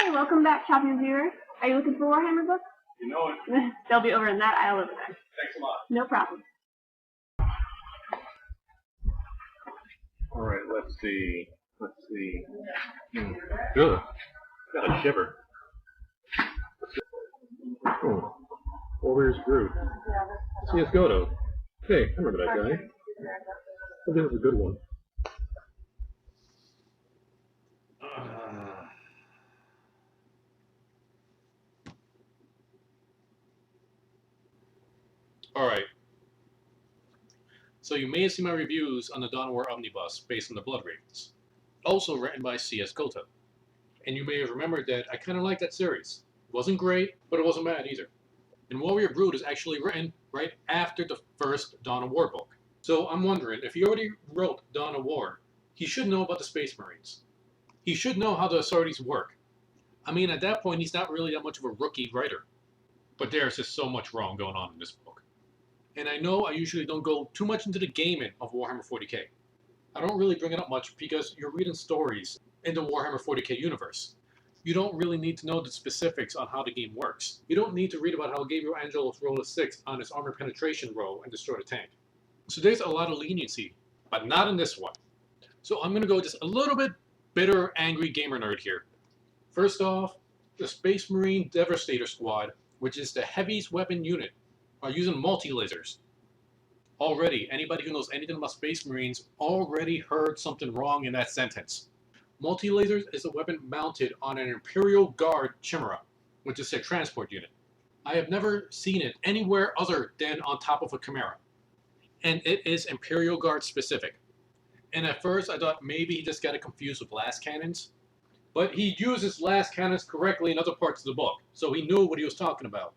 Hey, welcome back, Choppy viewers. Are you looking for Warhammer books? You know it. They'll be over in that aisle over there. Thanks a lot. No problem. All right, let's see. Ugh, got a shiver. Oh, Warrior's Groot. CS Goto. Hey, I remember that guy. I think this is a good one. Alright, so you may have seen my reviews on the Dawn of War Omnibus based on the Blood Ravens, also written by CS Goto. And you may have remembered that I kind of liked that series. It wasn't great, but it wasn't bad either. And Warrior Brood is actually written right after the first Dawn of War book. So I'm wondering, if he already wrote Dawn of War, he should know about the Space Marines. He should know how the authorities work. I mean, at that point, he's not really that much of a rookie writer. But there's just so much wrong going on in this book. And I know I usually don't go too much into the gaming of Warhammer 40k. I don't really bring it up much because you're reading stories in the Warhammer 40k universe. You don't really need to know the specifics on how the game works. You don't need to read about how Gabriel Angelos rolled a 6 on his armor penetration roll and destroyed a tank. So there's a lot of leniency, but not in this one. So I'm going to go just a little bit bitter, angry gamer nerd here. First off, the Space Marine Devastator Squad, which is the heaviest weapon unit, are using multi-lasers. Already, anybody who knows anything about Space Marines already heard something wrong in that sentence. Multi-lasers is a weapon mounted on an Imperial Guard Chimera, which is their transport unit. I have never seen it anywhere other than on top of a Chimera. And it is Imperial Guard specific. And at first I thought maybe he just got it confused with las cannons. But he uses las cannons correctly in other parts of the book, so he knew what he was talking about.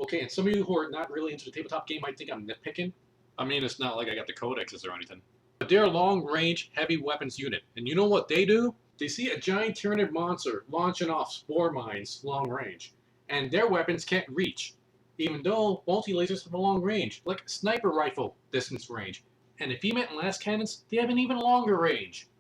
Okay, and some of you who are not really into the tabletop game might think I'm nitpicking. I mean, it's not like I got the codexes or anything. But they're a long-range, heavy weapons unit. And you know what they do? They see a giant Tyranid monster launching off spore mines long range. And their weapons can't reach. Even though multi-lasers have a long range, like sniper rifle distance range. And if you meant las cannons, they have an even longer range.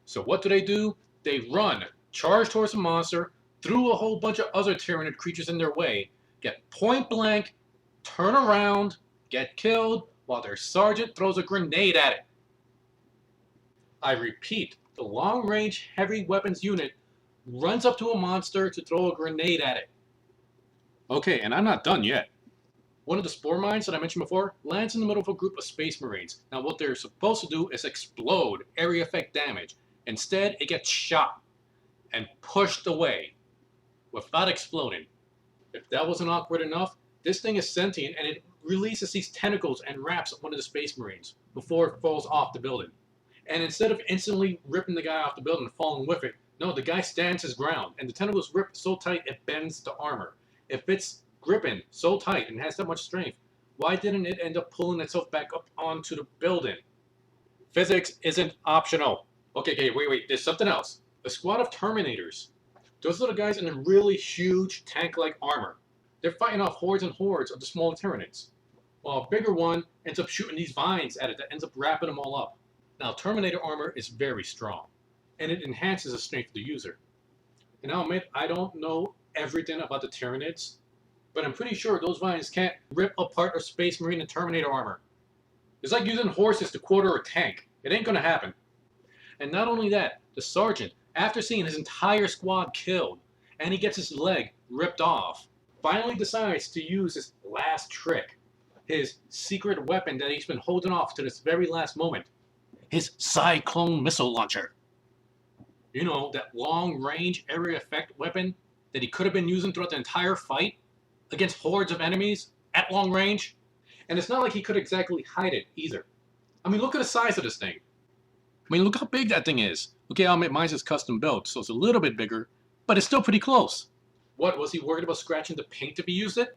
So what do? They run, charge towards the monster, through a whole bunch of other Tyranid creatures in their way, get point blank, turn around, get killed, while their sergeant throws a grenade at it. I repeat, the long-range heavy weapons unit runs up to a monster to throw a grenade at it. Okay, and I'm not done yet. One of the spore mines that I mentioned before lands in the middle of a group of Space Marines. Now what they're supposed to do is explode area effect damage. Instead, it gets shot and pushed away without exploding. If that wasn't awkward enough, this thing is sentient and it releases these tentacles and wraps one of the Space Marines before it falls off the building. And instead of instantly ripping the guy off the building and falling with it, no, the guy stands his ground and the tentacles rip so tight it bends the armor. If it's gripping so tight and has that much strength, why didn't it end up pulling itself back up onto the building? Physics isn't optional. Okay, wait, there's something else. A squad of Terminators. Those little guys in a really huge tank-like armor. They're fighting off hordes and hordes of the smaller Tyranids, while a bigger one ends up shooting these vines at it that ends up wrapping them all up. Now, Terminator armor is very strong, and it enhances the strength of the user. And I'll admit, I don't know everything about the Tyranids, but I'm pretty sure those vines can't rip apart a Space Marine and Terminator armor. It's like using horses to quarter a tank. It ain't gonna happen. And not only that, the sergeant, after seeing his entire squad killed, and he gets his leg ripped off, finally decides to use his last trick, his secret weapon that he's been holding off to this very last moment, his Cyclone missile launcher. You know, that long-range area effect weapon that he could have been using throughout the entire fight against hordes of enemies at long range. And it's not like he could exactly hide it either. I mean, look at the size of this thing. I mean, look how big that thing is. Okay, I'll admit mine's is custom built, so it's a little bit bigger, but it's still pretty close. What, was he worried about scratching the paint if he used it?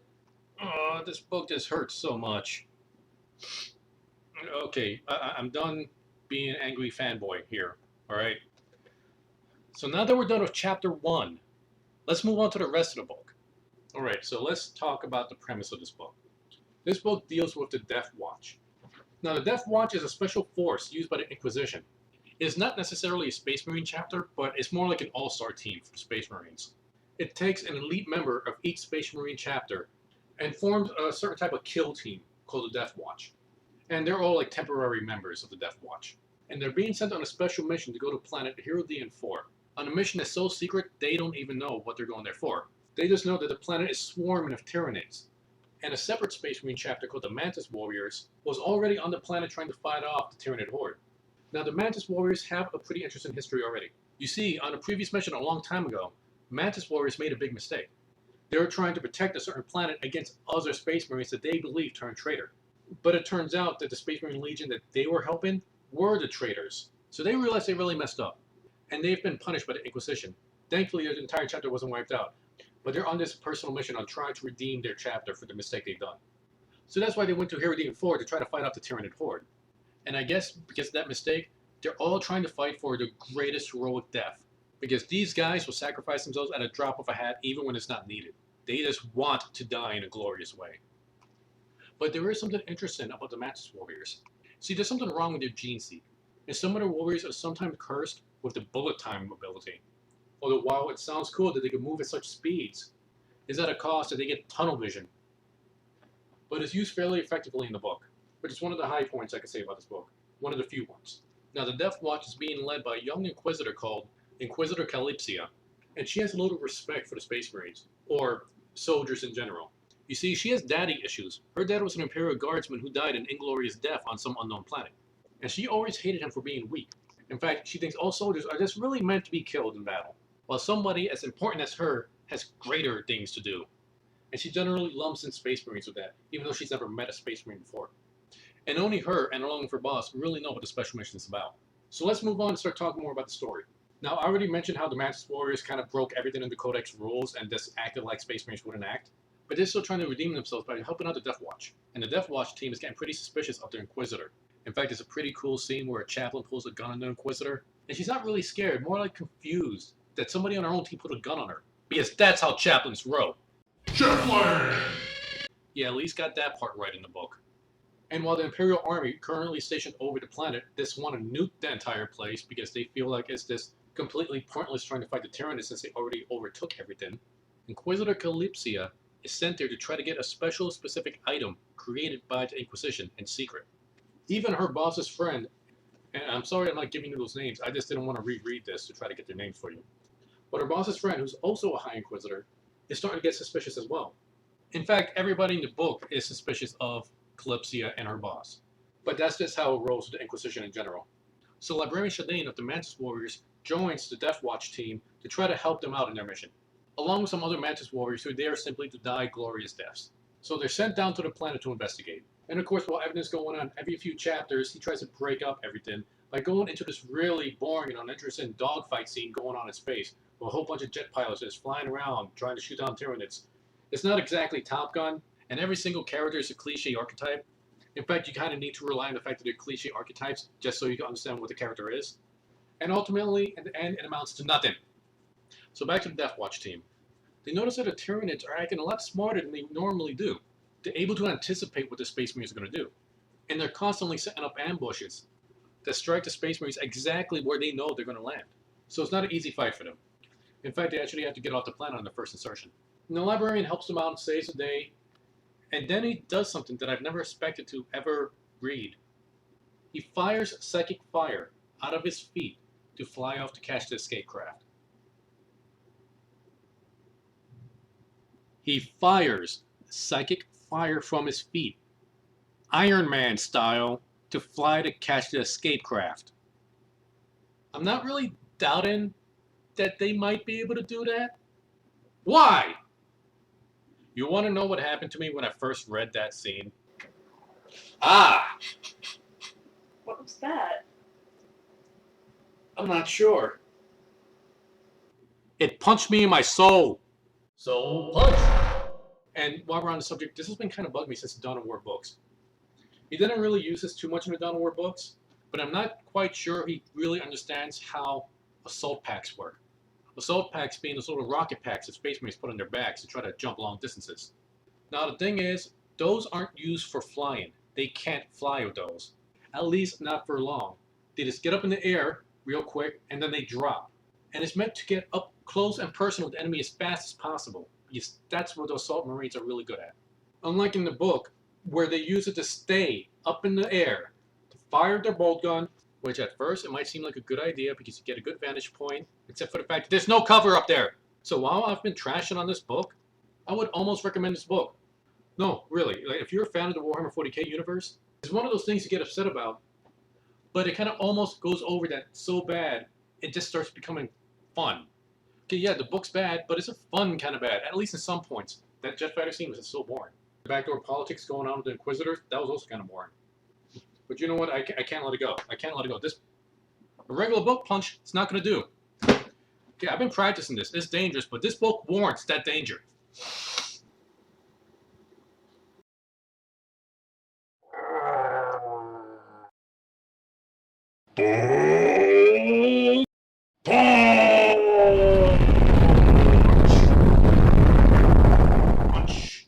Oh, this book just hurts so much. Okay, I'm done being an angry fanboy here, alright? So now that we're done with chapter 1, let's move on to the rest of the book. Alright, so let's talk about the premise of this book. This book deals with the Deathwatch. Now, the Deathwatch is a special force used by the Inquisition. It's not necessarily a Space Marine chapter, but it's more like an all-star team for the Space Marines. It takes an elite member of each Space Marine chapter and forms a certain type of kill team called the Deathwatch. And they're all like temporary members of the Deathwatch. And they're being sent on a special mission to go to planet Herodien 4. On a mission that's so secret, they don't even know what they're going there for. They just know that the planet is swarming of Tyranids. And a separate Space Marine chapter called the Mantis Warriors was already on the planet trying to fight off the Tyranid horde. Now, the Mantis Warriors have a pretty interesting history already. You see, on a previous mission a long time ago, Mantis Warriors made a big mistake. They were trying to protect a certain planet against other Space Marines that they believed turned traitor. But it turns out that the Space Marine Legion that they were helping were the traitors. So they realized they really messed up. And they've been punished by the Inquisition. Thankfully, the entire chapter wasn't wiped out. But they're on this personal mission on trying to redeem their chapter for the mistake they've done. So that's why they went to Herodien 4 to try to fight off the Tyranid horde. And I guess because of that mistake, they're all trying to fight for the greatest heroic death. Because these guys will sacrifice themselves at a drop of a hat even when it's not needed. They just want to die in a glorious way. But there is something interesting about the Mantis Warriors. See, there's something wrong with their gene seed. And some of the warriors are sometimes cursed with the bullet time ability. Although while it sounds cool that they can move at such speeds, is at a cost that they get tunnel vision. But it's used fairly effectively in the book, which is one of the high points I can say about this book. One of the few ones. Now, the Deathwatch is being led by a young Inquisitor called Inquisitor Calypsia, and she has a little respect for the Space Marines, or soldiers in general. You see, she has daddy issues. Her dad was an Imperial Guardsman who died an inglorious death on some unknown planet. And she always hated him for being weak. In fact, she thinks all soldiers are just really meant to be killed in battle, while somebody as important as her has greater things to do. And she generally lumps in Space Marines with that, even though she's never met a Space Marine before. And only her, and along with her boss, really know what the special mission is about. So let's move on and start talking more about the story. Now, I already mentioned how the Mantis Warriors kind of broke everything in the Codex rules and just acted like Space Marines wouldn't act. But they're still trying to redeem themselves by helping out the Deathwatch. And the Deathwatch team is getting pretty suspicious of their Inquisitor. In fact, there's a pretty cool scene where a chaplain pulls a gun on the Inquisitor. And she's not really scared, more like confused that somebody on her own team put a gun on her. Because that's how chaplains row. Chaplain! Yeah, at least got that part right in the book. And while the Imperial Army currently stationed over the planet, just want to nuke the entire place because they feel like it's this completely pointless trying to fight the Tyranids since they already overtook everything, Inquisitor Calypsia is sent there to try to get a special specific item created by the Inquisition in secret. Even her boss's friend, and I'm sorry I'm not giving you those names, I just didn't want to reread this to try to get their names for you. But her boss's friend, who's also a High Inquisitor, is starting to get suspicious as well. In fact, everybody in the book is suspicious of Calypsia and her boss. But that's just how it rolls with the Inquisition in general. So Librarian Shadane of the Mantis Warriors joins the Deathwatch team to try to help them out in their mission, along with some other Mantis Warriors who are there simply to die glorious deaths. So they're sent down to the planet to investigate. And of course, while everything's going on, every few chapters, he tries to break up everything by going into this really boring and uninteresting dogfight scene going on in space, with a whole bunch of jet pilots just flying around trying to shoot down Tyranids. It's not exactly Top Gun, and every single character is a cliche archetype. In fact, you kind of need to rely on the fact that they're cliche archetypes just so you can understand what the character is. And ultimately, at the end, it amounts to nothing. So back to the Deathwatch team. They notice that the Tyranids are acting a lot smarter than they normally do. They're able to anticipate what the Space Marines are going to do. And they're constantly setting up ambushes that strike the Space Marines exactly where they know they're going to land. So it's not an easy fight for them. In fact, they actually have to get off the planet on their first insertion. And the Librarian helps them out and saves the day. And then he does something that I've never expected to ever read. He fires psychic fire out of his feet to fly off to catch the escape craft. He fires psychic fire from his feet, Iron Man style, to fly to catch the escape craft. I'm not really doubting that they might be able to do that. Why? You want to know what happened to me when I first read that scene? Ah! What was that? I'm not sure. It punched me in my soul. Soul punch! And while we're on the subject, this has been kind of bugging me since the Dawn of War books. He didn't really use this too much in the Dawn of War books, but I'm not quite sure he really understands how assault packs work. Assault packs being those little rocket packs that Space Marines put on their backs to try to jump long distances. Now the thing is, those aren't used for flying. They can't fly with those. At least not for long. They just get up in the air real quick, and then they drop. And it's meant to get up close and personal with the enemy as fast as possible. Because that's what the assault marines are really good at. Unlike in the book, where they use it to stay up in the air, to fire their bolt gun, which at first it might seem like a good idea because you get a good vantage point, except for the fact that there's no cover up there. So while I've been trashing on this book, I would almost recommend this book. No, really, like, if you're a fan of the Warhammer 40k universe, it's one of those things you get upset about, but it kind of almost goes over that so bad, it just starts becoming fun. Okay, yeah, the book's bad, but it's a fun kind of bad, at least in some points. That jet fighter scene was just so boring. The backdoor politics going on with the Inquisitors, that was also kind of boring. But you know what? I can't let it go. I can't let it go. This a regular book punch, it's not going to do. Okay, I've been practicing this. It's dangerous, but this book warrants that danger. Punch.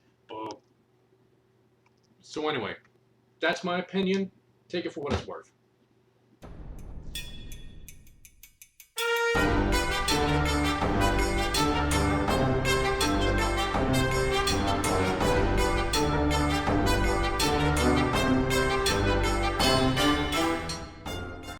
So anyway, that's my opinion. Take it for what it's worth.